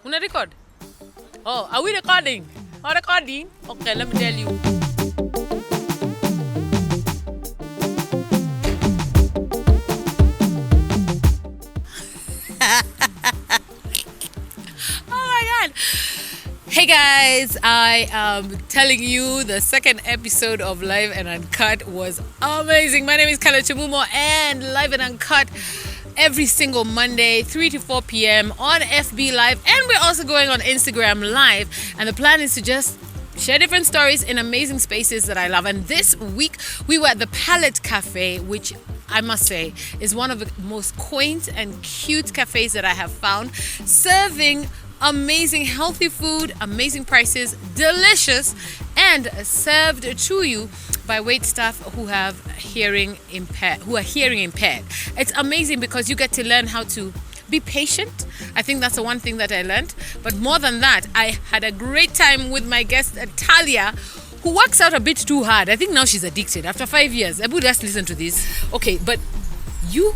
Una record? Oh, are we recording? Or recording? Okay, let me tell you. Hey guys, I am telling you the second episode of Live and Uncut was amazing. My name is Kalekye Mumo and Live and Uncut every single Monday 3 to 4 p.m. on FB Live, and we're also going on Instagram Live, and the plan is to just share different stories in amazing spaces that I love. And this week we were at the Palette Cafe, which I must say is one of the most quaint and cute cafes that I have found, serving amazing healthy food, amazing prices, delicious, and served to you by wait staff who are hearing impaired. It's amazing because you get to learn how to be patient. I think that's the one thing that I learned. But more than that, I had a great time with my guest Tallia, who works out a bit too hard. I think now she's addicted after 5 years. I would just listen to this. Okay, but you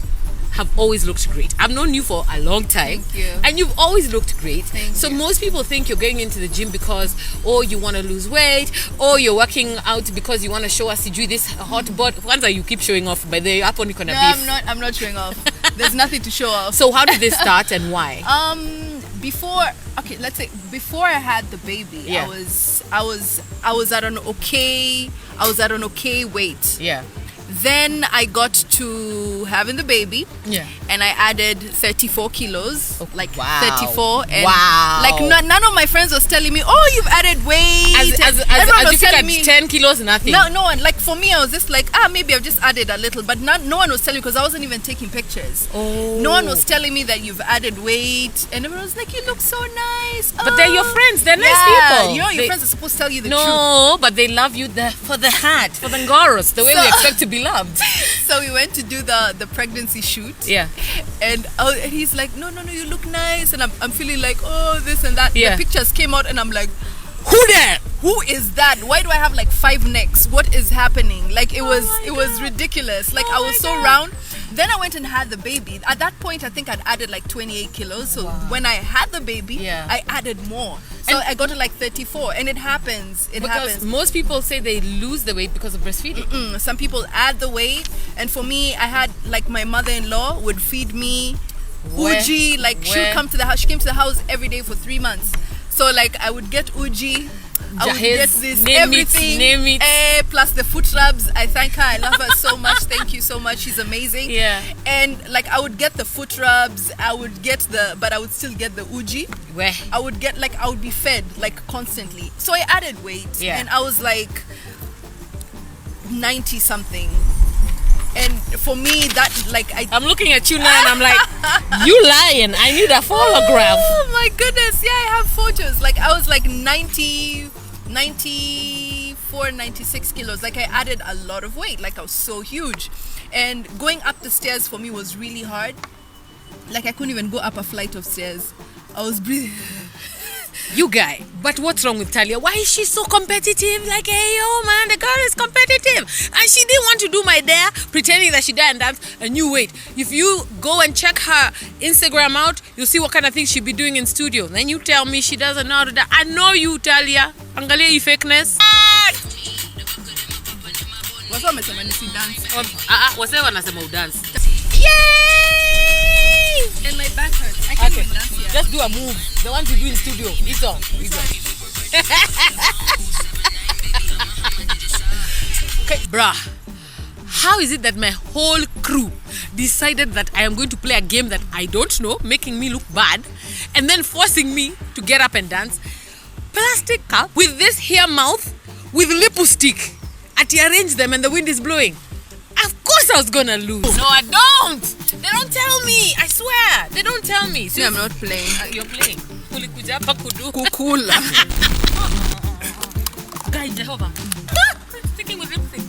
have always looked great. I've known you for a long time. Thank you. And you've always looked great. Thank so you. most people think you're going into the gym because, you want to lose weight, or you're working out because you want to show us you do this hot bod. Once you keep showing off, by the up on you No, I'm not showing off. There's nothing to show off. So how did this start and why? Before I had the baby, Yeah. I was at an okay weight. Yeah. Then I got to having the baby. Yeah. And I added 34 kilos. Oh, like wow. 34. And Wow. like none of my friends was telling me, oh, you've added weight. As Everyone was if you telling had me 10 kilos, nothing. No one. Like for me, I was just like, maybe I've just added a little. But no one was telling me because I wasn't even taking pictures. Oh. No one was telling me that you've added weight. And everyone was like, you look so nice. But they're your friends. They're nice people. You know, your friends are supposed to tell you the truth. No, but they love you for the heart, for the ngoros, the way we expect to be loved. So we went to do the pregnancy shoot. Yeah. And he's like, no, you look nice. And I'm feeling like, oh, this and that. Yeah. The pictures came out and I'm like, who there? Who is that? Why do I have like 5 necks? What is happening? Like it was ridiculous. Like I was so round. Then I went and had the baby. At that point, I think I'd added like 28 kilos. So when I had the baby, Yeah. I added more. So I got to like 34. And it happens. Because most people say they lose the weight because of breastfeeding. Some people add the weight, and for me, I had like my mother-in-law would feed me uji. Like she would come to the house. She came to the house every day for 3 months. So like I would get uji. I would get this everything. Name it. Plus the foot rubs. I thank her. I love her so much. Thank you so much. She's amazing. Yeah. And like I would get the foot rubs. But I would still get the uji. Where? I would be fed like constantly. So I added weight. Yeah. And I was like 90 something. And for me, that like I'm looking at you now and I'm like, you lying. I need a photograph. Oh my goodness. Yeah, I have photos. Like I was like 94, 96 kilos. Like I added a lot of weight. Like I was so huge. And going up the stairs for me was really hard. Like I couldn't even go up a flight of stairs. I was breathing. You guy, but what's wrong with Tallia? Why is she so competitive? Like, hey, yo, man, the girl is competitive. And she didn't want to do my dare, pretending that she dare and dance. And you wait. If you go and check her Instagram out, you'll see what kind of things she'll be doing in studio. Then you tell me she doesn't know how to dance. I know you, Tallia. Angalia you fakeness. What's up, Mr. Manisi dance? Whatever nasema dance. Yay! And my back hurts. I can't even dance here. Just do a move. The ones you do in studio. It's all. Okay, bruh. How is it that my whole crew decided that I am going to play a game that I don't know, making me look bad, and then forcing me to get up and dance? Plastic cup with this here mouth, with lipstick. Ati arrange them and the wind is blowing. Of course I was gonna lose. No, I don't. They don't tell me. I swear. They don't tell me. See, I'm not playing. You're playing. Kulikuja hapa kudu. Kukula. Guy Jehovah. Sticking with lipstick.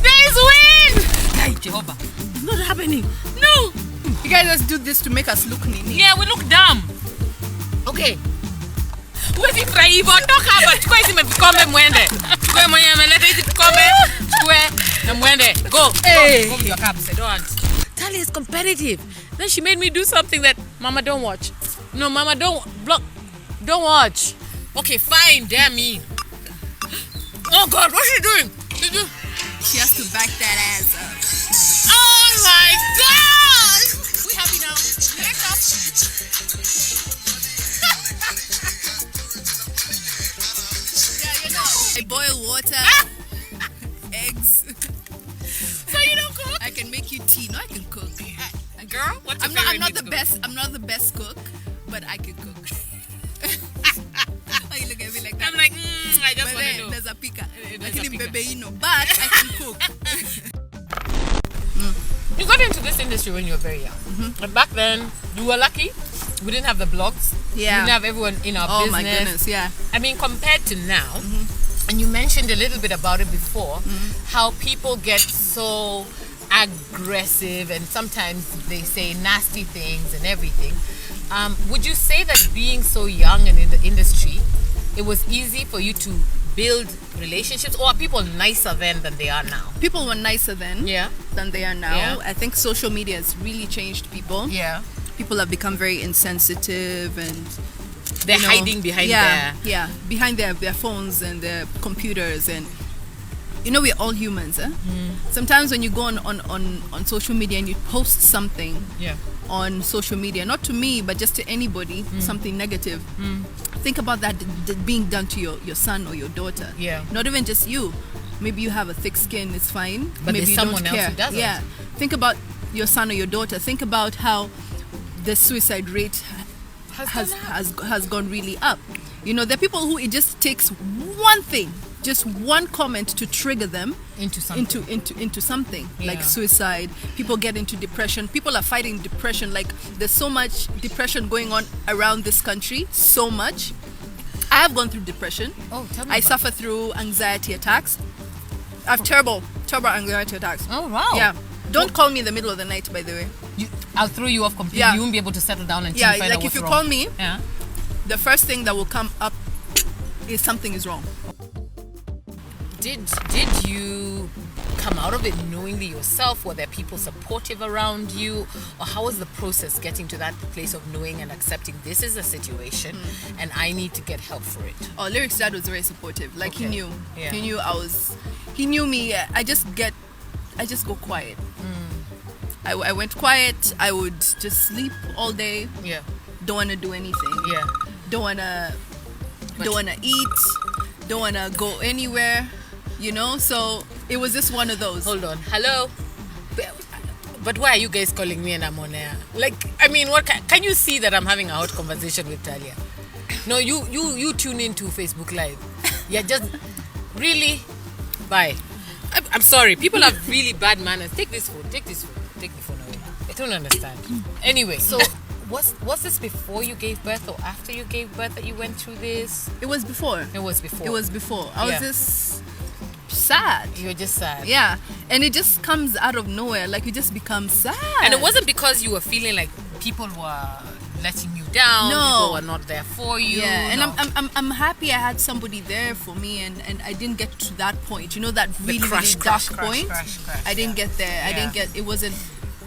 There's wind. Guy Jehovah. It's not happening. No. You guys just do this to make us look nini. Yeah, we look dumb. Okay. Huwezi furahi hivyo. Toka hapa. Chukua hizi vikombe mwende. Chukua mwenye ameleta hizi vikombe. Chukue na mwende. Go. Hey. Go with your cups. I don't want. Tallia is competitive. Then she made me do something that Mama, don't watch. No, Mama, don't block. Don't watch. Okay, fine. Damn me. Oh God, what's she doing? She has to back that ass up. Oh my God! We happy now? Next up. Yeah, you know. I boil water, eggs. So you don't cook? I can make you tea. No, I can cook. Girl, what's your I'm favorite not meat the to cook? best. I'm not the best cook, but I can cook. Why you look at me like that? I'm like, I just But want to then know. there's a pika. There's a pika. But I can cook. You got into this industry when you were very young. And back then, you were lucky. We didn't have the blogs. We Yeah. didn't have everyone in our Oh business. my goodness, yeah. I mean, compared to now, and you mentioned a little bit about it before, how people get so aggressive and sometimes they say nasty things and everything. Would you say that being so young and in the industry, it was easy for you to build relationships, or are people nicer then than they are now? People were nicer then Yeah. than they are now. Yeah. I think social media has really changed people. Yeah. People have become very insensitive and They're you know, hiding behind behind their phones and their computers, and you know, we're all humans. Sometimes when you go on social media and you post something Yeah. on social media, not to me but just to anybody, something negative, think about that being done to your son or your daughter. Yeah. Not even just you. Maybe you have a thick skin, it's fine. But maybe there's you someone don't else care. who doesn't. Yeah. Think about your son or your daughter. Think about how the suicide rate has gone really up. You know, there are people who it just takes one thing, just one comment to trigger them Into something. into something like Yeah. suicide. People get into depression. People are fighting depression. Like, there's so much depression going on around this country, so much. I have gone through depression. Oh, tell me I about suffer through anxiety attacks. I have terrible anxiety attacks. Oh, wow. Yeah. Don't call me in the middle of the night, by the way. I'll throw you off completely. Yeah. You won't be able to settle down and Yeah, find out like if what's you wrong. call me, Yeah. the first thing that will come up is something is wrong. Did you come out of it knowingly yourself? Were there people supportive around you? Or how was the process getting to that place of knowing and accepting this is a situation and I need to get help for it? Oh, Lyric's dad was very supportive. Like, Okay. he knew. Yeah. He knew me. I just go quiet. I went quiet. I would just sleep all day. Yeah. Don't want to do anything. Yeah. Don't want to eat. Don't want to go anywhere. You know? So it was just one of those. Hold on. Hello? But why are you guys calling me and I'm on air? Like, I mean, what can you see that I'm having a hot conversation with Tallia? No, you tune into Facebook Live. Yeah, just really. Bye. I'm sorry. People have really bad manners. Take this phone. Take the phone away. I don't understand. Anyway, so was this before you gave birth or after you gave birth that you went through this? It was before. It was before. It was before. I was Yeah. just sad. You were just sad. Yeah. And it just comes out of nowhere. Like, you just become sad. And it wasn't because you were feeling like people were letting you down. No. People were not there for you. Yeah, and no. I'm happy I had somebody there for me, and I didn't get to that point. You know, that really, crash, really dark crash, point. crash, I didn't yeah. get there. Yeah.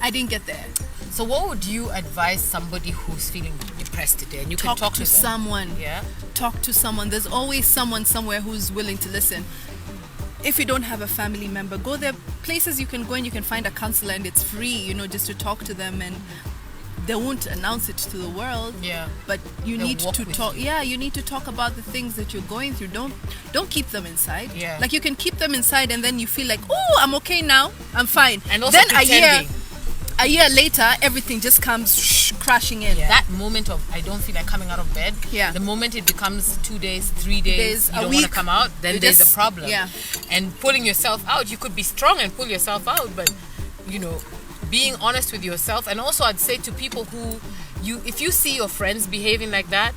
I didn't get there. So what would you advise somebody who's feeling depressed today? And you can talk to them. someone. Yeah. Talk to someone. There's always someone somewhere who's willing to listen. If you don't have a family member, go there. Places you can go and you can find a counselor, and it's free, you know, just to talk to them, and they won't announce it to the world. Yeah. But you They'll need walk to with talk. you. Yeah, you need to talk about the things that you're going through. Don't keep them inside. Yeah. Like, you can keep them inside, and then you feel like, oh, I'm okay now. I'm fine. And also then pretending. a year later, everything just comes crashing in. Yeah. That moment of I don't feel like coming out of bed. Yeah. The moment it becomes 2 days, 3 days, a you don't want to week, come out, then you there's just- a problem. yeah. And pulling yourself out, you could be strong and pull yourself out, but you know, being honest with yourself. And also I'd say to people who if you see your friends behaving like that,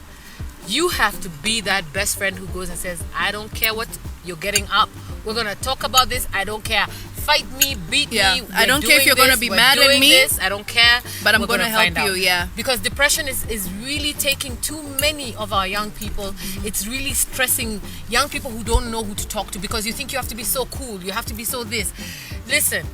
you have to be that best friend who goes and says, I don't care what you're getting up. We're gonna talk about this. I don't care. Fight me, beat Yeah. me. I don't care if you're gonna be mad at me. I don't care. But I'm We're gonna help find out. you, yeah. Because depression is really taking too many of our young people. It's really stressing young people who don't know who to talk to, because you think you have to be so cool, you have to be so this. Listen,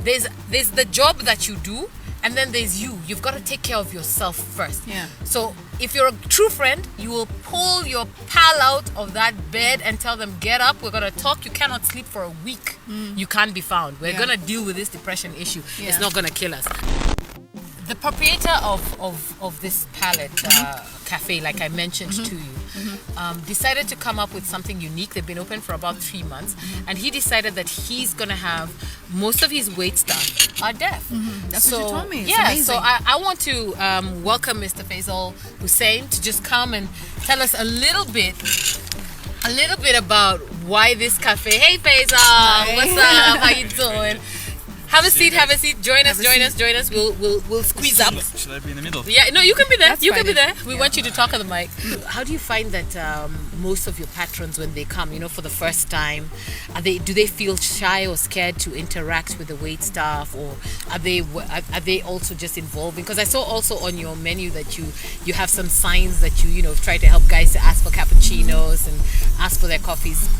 there's the job that you do, and then there's you. You've got to take care of yourself first. Yeah. So if you're a true friend, you will pull your pal out of that bed and tell them, get up, we're going to talk. You cannot sleep for a week. You can't be found. We're going to deal with this depression issue. It's not going to kill us. The proprietor of this palette cafe, like I mentioned to you, decided to come up with something unique. They've been open for about 3 months, and he decided that he's going to have most of his wait staff are deaf. That's what you told me. It's yeah, amazing. so I want to welcome Mr. Faisal Hussein to just come and tell us a little bit about why this cafe. Hey Faisal, what's up? How you doing? Have a seat. Join us. We'll squeeze up. Should I be in the middle? Yeah, no, you can be there. That's You can fine. be there. We want you to talk on the mic. How do you find that most of your patrons, when they come, for the first time, do they feel shy or scared to interact with the wait staff, or are they also just involving? Because I saw also on your menu that you have some signs that you try to help guys to ask for cappuccinos and ask for their coffees.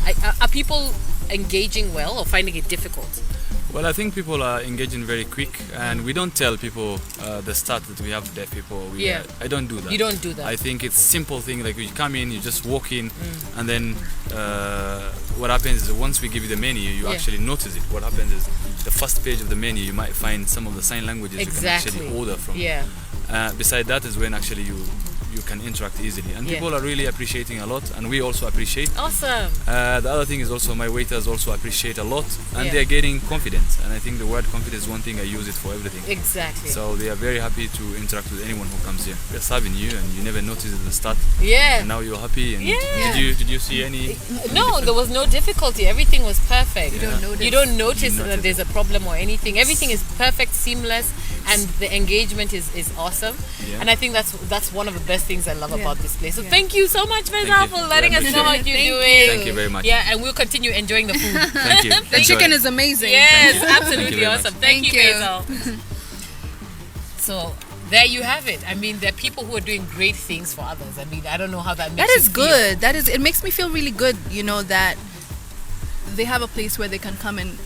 Are people engaging well or finding it difficult? Well, I think people are engaging very quick, and we don't tell people the start that we have deaf people. I don't do that. You don't do that. I think it's simple thing, like you come in, you just walk in, and then what happens is once we give you the menu, you actually notice it. What happens is the first page of the menu, you might find some of the sign languages you can actually order from. Yeah. Beside that is when actually you can interact easily, and people are really appreciating a lot, and we also appreciate. Awesome. The other thing is also my waiters also appreciate a lot, and they're getting confidence, and I think the word confidence is one thing I use it for everything. Exactly. So they are very happy to interact with anyone who comes here. We're serving you, and you never noticed at the start. Yeah. And now you're happy. And Yeah. Did you see any? No, there was no difficulty. Everything was perfect. You don't notice. You don't notice You that notice there's a problem or anything. Everything is perfect, seamless, and the engagement is awesome. Yeah. And I think that's one of the best things I love about this place. So Yeah. thank you so much, Thank Faisal, you. for letting us know how you're doing. Thank you very much. Yeah, and we'll continue enjoying the food. Thank you. The chicken is amazing. Yes, Thank you. absolutely Thank you very awesome. much. Thank you, Thank Faisal. So there you have it. I mean, there are people who are doing great things for others. I mean, I don't know how that makes That is you feel. good. It makes me feel really good, that they have a place where they can come and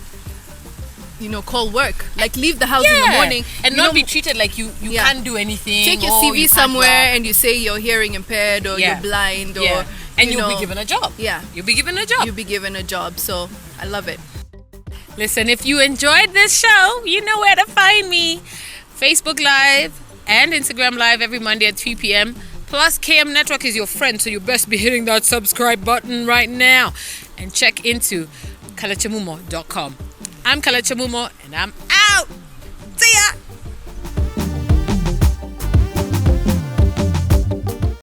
call work. Like leave the house in the morning and not be treated like you Yeah. can't do anything. take your or you CV can't somewhere walk. and you say you're hearing impaired or Yeah. you're blind or Yeah. And you you'll know, be given a job. Yeah. You'll be given a job. You'll be given a job. So I love it. Listen, if you enjoyed this show, you know where to find me. Facebook Live and Instagram Live every Monday at 3 p.m. Plus, KM Network is your friend, so you best be hitting that subscribe button right now. And check into kalekyemumo.com. I'm Kalekye Mumo, and I'm out. See ya!